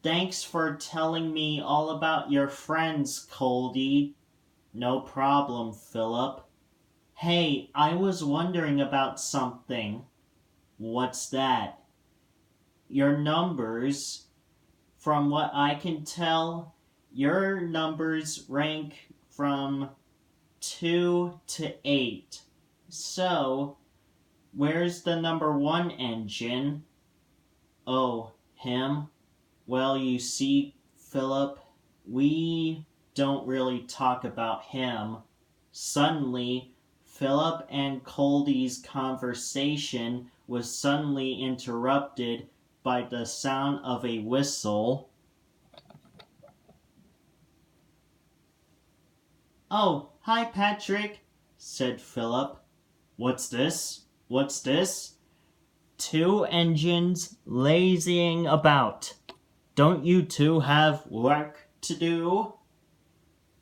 Thanks for telling me all about your friends, Coldy. No problem, Philip. Hey, I was wondering about something. What's that? Your numbers. From what I can tell, your numbers rank from 2 to 8. So, where's the number 1 engine? Oh, him? Well, you see, Philip, we don't really talk about him. Suddenly, Philip and Coldy's conversation was suddenly interrupted by the sound of a whistle. "Oh, hi, Patrick," said Philip. "What's this? What's this?" "Two engines lazying about. Don't you two have work to do?"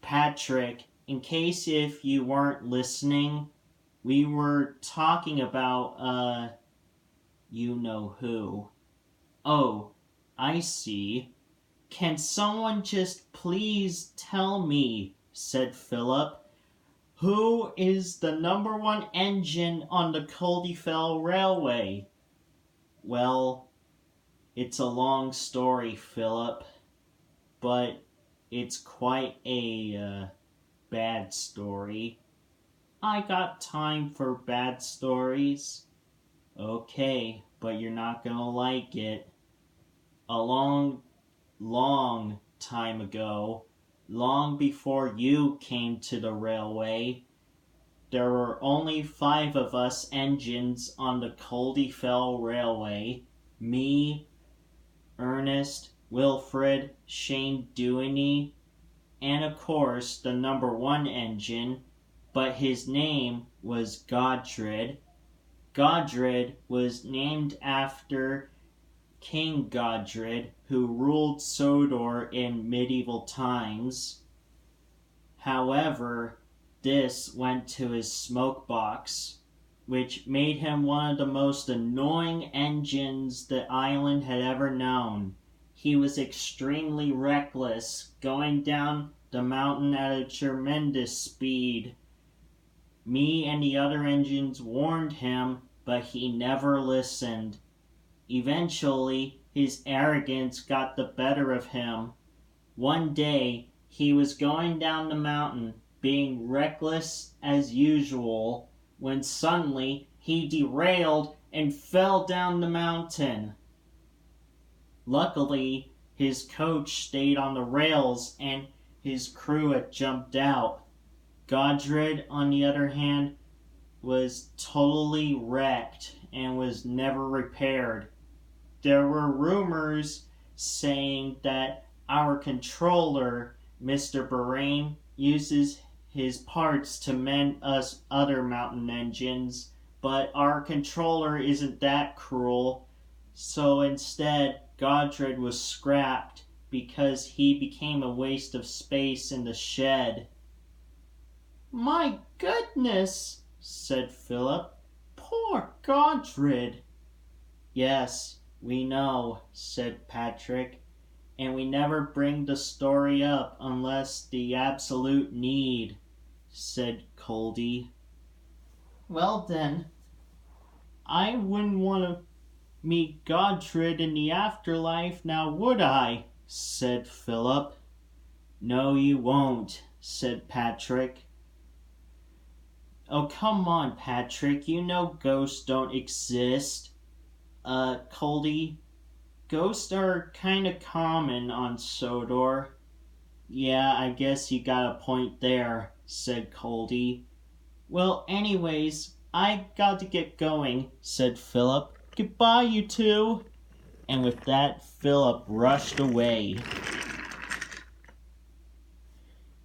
"Patrick, in case if you weren't listening, we were talking about, you know who." "Oh, I see. Can someone just please tell me," said Philip, "who is the number 1 engine on the Coldefell Railway?" "Well, it's a long story, Philip, but it's quite a bad story." "I got time for bad stories." "Okay, but you're not gonna like it. A long time ago, long before you came to the railway, there were only 5 of us engines on the Coldefell Railway. Me, Ernest, Wilfred, Shane Dewey, and of course the number 1 engine, but his name was Godred. Godred was named after King Godred, who ruled Sodor in medieval times. However, this went to his smoke box, which made him one of the most annoying engines the island had ever known. He was extremely reckless, going down the mountain at a tremendous speed. Me and the other engines warned him, but he never listened. Eventually, his arrogance got the better of him. One day, he was going down the mountain, being reckless as usual, when suddenly he derailed and fell down the mountain. Luckily, his coach stayed on the rails and his crew had jumped out. Godred, on the other hand, was totally wrecked and was never repaired. There were rumors saying that our controller, Mr. Barain, uses his parts to mend us other mountain engines, but our controller isn't that cruel, so instead Godred was scrapped because he became a waste of space in the shed. "My goodness," said Philip. "Poor Godred." "Yes, we know," said Patrick, "and we never bring the story up unless the absolute need," said Coldy. "Well then, I wouldn't want to meet Godred in the afterlife, now would I?" said Philip. "No, you won't," said Patrick. "Oh, come on, Patrick, you know ghosts don't exist." Coldy, ghosts are kinda common on Sodor." "Yeah, I guess you got a point there," said Coldy. "Well, anyways, I got to get going," said Philip. "Goodbye, you two." And with that, Philip rushed away.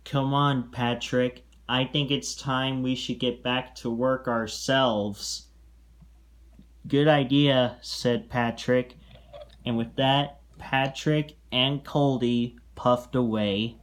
"Come on, Patrick. I think it's time we should get back to work ourselves." "Good idea," said Patrick. And with that, Patrick and Coldy puffed away.